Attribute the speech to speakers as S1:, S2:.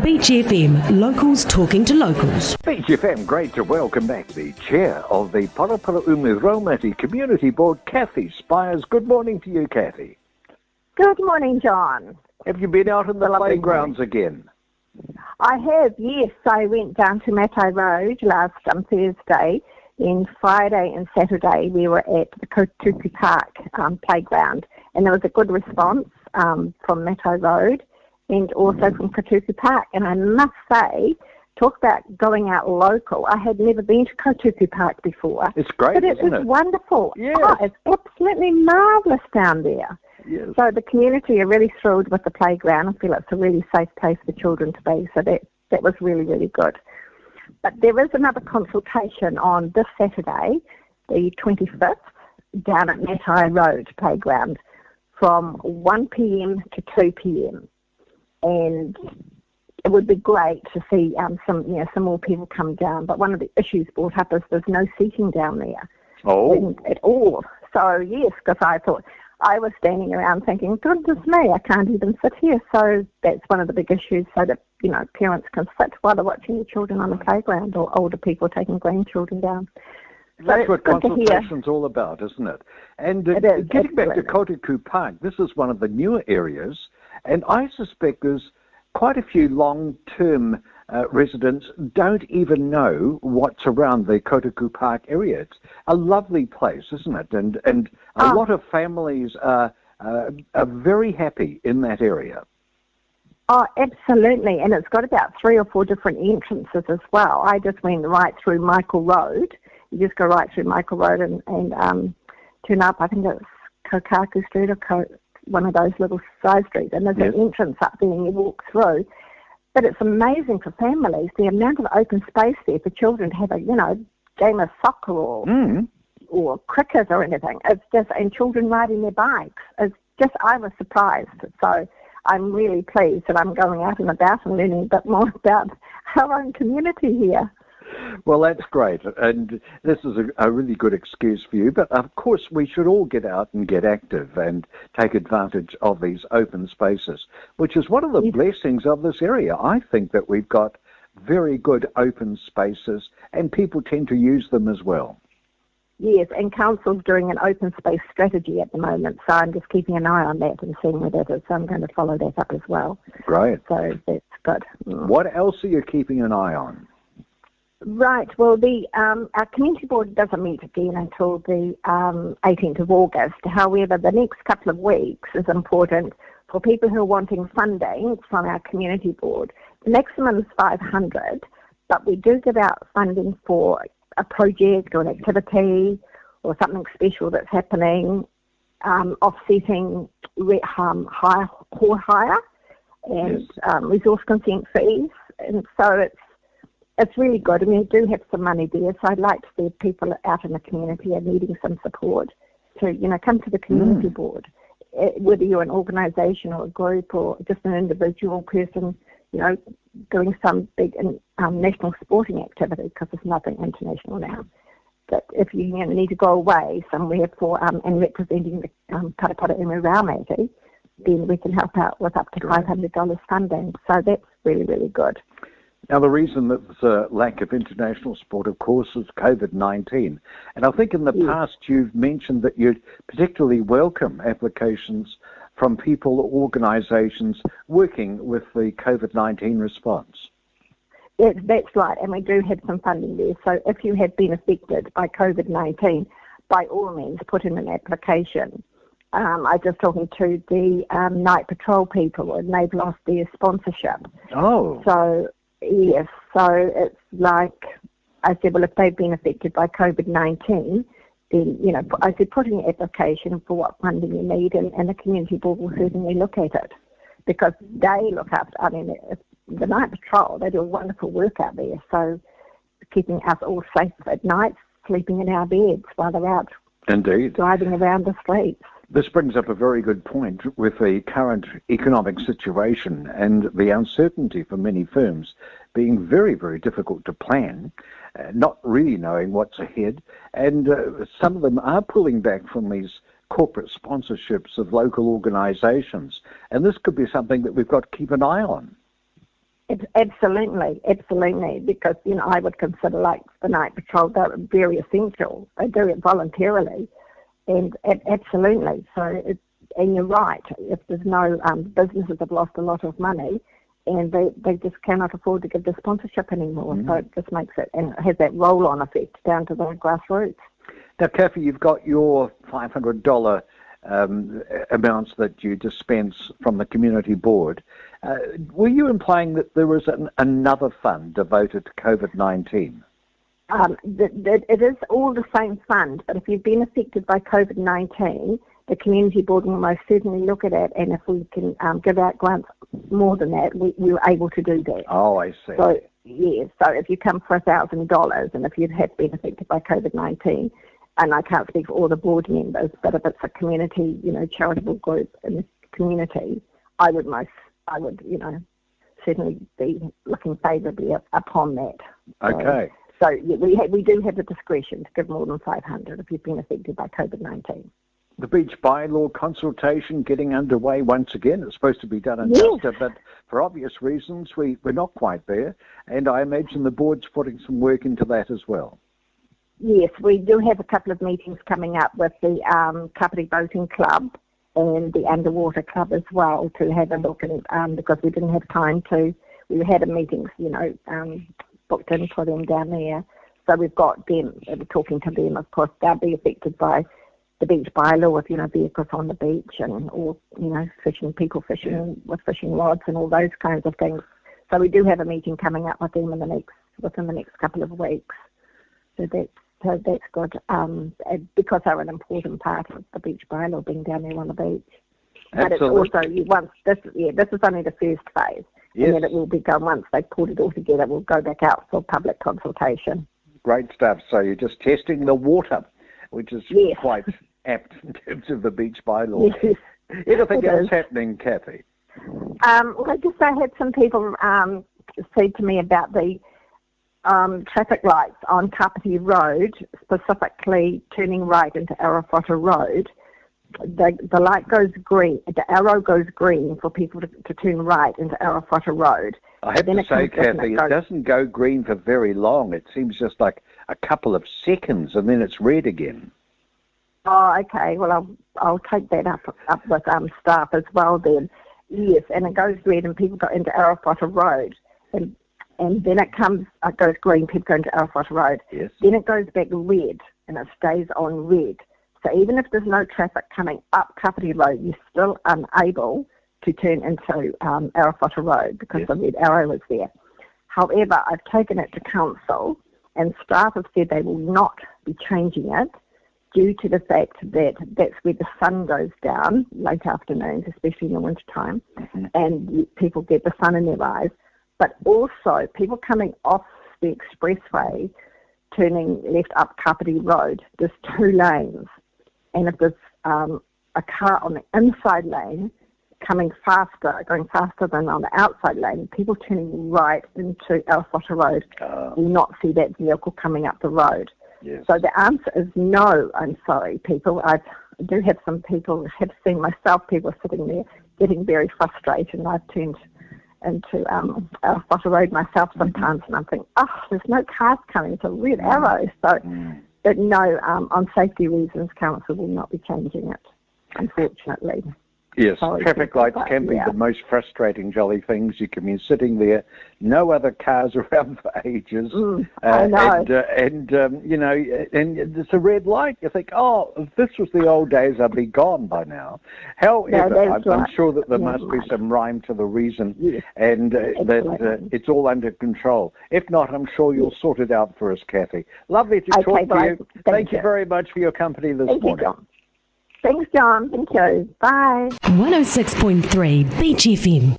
S1: Beach FM, locals talking to locals.
S2: Beach FM, great to welcome back the chair of the Paraparaumu Raumati Community Board, Kathy Spiers. Good morning to you, Kathy.
S3: Good morning, John.
S2: Have you been out in the playgrounds again?
S3: I have, yes. I went down to Matai Road last Thursday. Then Friday and Saturday we were at the Kotoku Park playground, and there was a good response from Matai Road and also from Kotoku Park. And I must say, talk about going out local. I had never been to Kotoku Park before.
S2: It's great,
S3: but
S2: isn't it?
S3: It's wonderful.
S2: Yes.
S3: Oh, it's absolutely marvellous down there.
S2: Yes.
S3: So the community are really thrilled with the playground. I feel it's a really safe place for children to be. So that was really, really good. But there is another consultation on this Saturday, the 25th, down at Matai Road playground from 1 p.m. to 2 p.m. And it would be great to see some more people come down. But one of the issues brought up is there's no seating down there at all. So, yes, because I thought, I was standing around thinking, goodness me, I can't even sit here. So that's one of the big issues, so that, parents can sit while they're watching the children on the playground, or older people taking grandchildren down. So
S2: that's what consultation's all about, isn't it? And getting back to Kotoku Park, this is one of the newer areas, and I suspect there's quite a few long-term residents don't even know what's around the Kotoku Park area. It's a lovely place, isn't it? And a lot of families are very happy in that area.
S3: Oh, absolutely. And it's got about 3 or 4 different entrances as well. I just went right through Michael Road. You just go right through Michael Road and turn up, I think it's Kokaku Street or one of those little side streets. And there's an entrance up there and you walk through. But it's amazing for families, the amount of open space there for children to have a, game of soccer or cricket or anything. It's just, and children riding their bikes. It's just, I was surprised. So I'm really pleased that I'm going out and about and learning a bit more about our own community here.
S2: Well, that's great, and this is a really good excuse for you. But, of course, we should all get out and get active and take advantage of these open spaces, which is one of the blessings of this area. I think that we've got very good open spaces, and people tend to use them as well.
S3: Yes, and Council's doing an open space strategy at the moment, so I'm just keeping an eye on that and seeing where that is. So I'm going to follow that up as well. Great. So that's good.
S2: What else are you keeping an eye on?
S3: Right. Well, our community board doesn't meet again until the 18th of August. However, the next couple of weeks is important for people who are wanting funding from our community board. The maximum is 500, but we do give out funding for a project or an activity or something special that's happening, offsetting hire and resource consent fees. And so it's really good. I mean, we do have some money there, so I'd like to see people out in the community are needing some support to, come to the community board, whether you're an organisation or a group or just an individual person, doing some big national sporting activity, because there's nothing international now. But if you need to go away somewhere for and representing the Paraparaumu Raumati, then we can help out with up to $500 funding. So that's really, really good.
S2: Now, the reason that there's a lack of international sport, of course, is COVID-19. And I think in the past you've mentioned that you'd particularly welcome applications from people or organisations working with the COVID-19 response.
S3: Yes, that's right, and we do have some funding there. So if you have been affected by COVID-19, by all means, put in an application. I was just talking to the night patrol people, and they've lost their sponsorship.
S2: Oh.
S3: So, yes, so it's like, I said, well, if they've been affected by COVID-19, then, I said, put in an application for what funding you need, and the community board will certainly look at it, because they look after, the night patrol, they do wonderful work out there, so keeping us all safe at night, sleeping in our beds while they're out driving around the streets.
S2: This brings up a very good point with the current economic situation and the uncertainty for many firms being very, very difficult to plan, not really knowing what's ahead, and some of them are pulling back from these corporate sponsorships of local organisations, and this could be something that we've got to keep an eye on.
S3: Absolutely, because, I would consider like the night patrol, they're very essential. They do it voluntarily, and absolutely. So, and you're right, if there's no, businesses have lost a lot of money, and they just cannot afford to give the sponsorship anymore. So it just makes it, and it has that roll-on effect down to the grassroots.
S2: Now, Kathy, you've got your $500 amounts that you dispense from the community board. Were you implying that there was another fund devoted to COVID-19?
S3: It is all the same fund, but if you've been affected by COVID-19, the community board will most certainly look at it, and if we can give out grants more than that, we were able to do that.
S2: Oh, I see.
S3: So, so if you come for $1,000, and if you have been affected by COVID-19, and I can't speak for all the board members, but if it's a community, charitable group in the community, I would certainly be looking favourably upon that.
S2: Okay.
S3: So we do have the discretion to give more than 500 if you've been affected by COVID-19.
S2: The beach bylaw consultation getting underway once again. It's supposed to be done in Augusta, but for obvious reasons, we're not quite there. And I imagine the board's putting some work into that as well.
S3: Yes, we do have a couple of meetings coming up with the Kapiti Boating Club and the Underwater Club as well to have a look, and because we didn't have time to, we had a meetings, booked in for them down there. So we've got them, we're talking to them, of course, they'll be affected by the beach bylaw with, vehicles on the beach or people fishing with fishing rods and all those kinds of things. So we do have a meeting coming up with them within the next couple of weeks. So that's good, because they're an important part of the beach bylaw being down there on the beach.
S2: Absolutely.
S3: But it's also, this is only the first phase.
S2: Yes.
S3: And then it will become, once they've pulled it all together, we'll go back out for public consultation.
S2: Great stuff. So you're just testing the water, which is quite apt in terms of the beach bylaw.
S3: Yes.
S2: Anything else happening, Kathy?
S3: Well, I had some people say to me about the traffic lights on Kapiti Road, specifically turning right into Arafota Road. The light goes green, the arrow goes green for people to turn right into Arafota Road.
S2: I have to say, Kathy, it doesn't go green for very long. It seems just like a couple of seconds, and then it's red again.
S3: Oh, okay. Well, I'll take that up with staff as well then. Yes, and it goes red, and people go into Arafota Road, and then it goes green, people go into Arafota Road.
S2: Yes.
S3: Then it goes back red, and it stays on red. So even if there's no traffic coming up Kapiti Road, you're still unable to turn into Arafota Road because the red arrow is there. However, I've taken it to council, and staff have said they will not be changing it due to the fact that that's where the sun goes down late afternoons, especially in the winter time, and people get the sun in their eyes. But also, people coming off the expressway, turning left up Kapiti Road, there's 2 lanes. And if there's a car on the inside lane going faster than on the outside lane, people turning right into Arafota Road will not see that vehicle coming up the road.
S2: Yes.
S3: So the answer is no, I'm sorry, people. I do have some people, have seen myself, people sitting there getting very frustrated, and I've turned into Arafota Road myself sometimes, and I'm thinking, there's no cars coming, it's a red arrow. So, but no, on safety reasons, council will not be changing it, unfortunately.
S2: Yes, traffic lights can be the most frustrating jolly things. You can be sitting there, no other cars around for ages,
S3: I know.
S2: and it's a red light. You think, if this was the old days, I'd be gone by now. However, I'm sure that there must be some rhyme to the reason, and that it's all under control. If not, I'm sure you'll sort it out for us, Kathy. Lovely to talk to you. Thank you very much for your company this morning.
S3: John. Thanks, John. Thank you. Bye.
S1: 106.3 Beach FM.